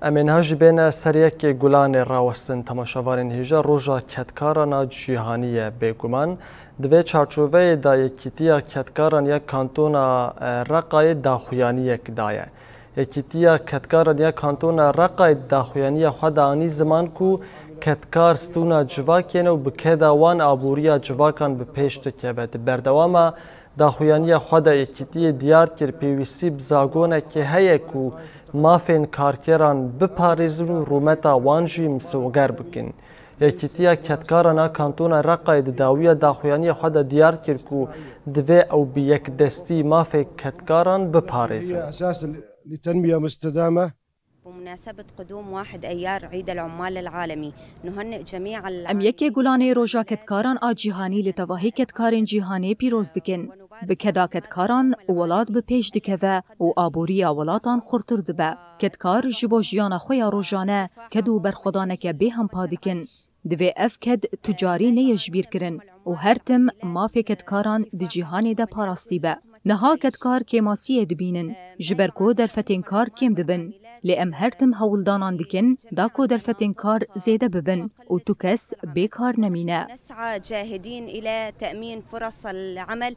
امین هاج بین سریک گلان راوستن تماشاوارین هیجا روژا کتکاران جیهانی بگومان دوی چارچوبه دا یکیتیا کتکاران یک کانتون رقای داخویانی یک دایه. یکیتیا کتکاران یک کانتون رقای داخویانی خود آنی زمان کو کتکار ستونا جواکین و بکدا وان آبوریا جواکان به پیشت کبد بردوام داخویانی خود یکیتی دیار کر پیویسی بزاگونه که هیه کو مافین کارکران بپاریزن و رومتا وانجی مسوگر بکن. یکیتیا کتکاران کانتون رقای داویه داخویانی خود دیار کر کو دوی او بی یک دستی مافی کتکاران بپاریزن. اساس لتنمية مستدامة. بمناسبة قدوم 1 أيار عيد العمال العالمي نهنئ جميع ام یکی گلانه روژا کتکاران جیهانی لتواهی کتکارین جیهانی پیروز دکن. بکدا کتکاران ولاد به پیش دکوه و آبوری ولاتان خورتر دبه. کتکار جبو جیان خویا روژانه کدو برخودانه که به هم پادکن. دوی اف کد تجاری نیجبیر کرن و هر تم مافی کتکاران دی جیهانی ده پاراستی به. نها کتکار کماسی دبینن جبر کو در فتن کار کم دبن لی ام هرتم هولدانان دکن دا کو در فتن کار زیده ببن و تو کس بیکار نمینه. نسعى جاهدين إلى تأمين فرص العمل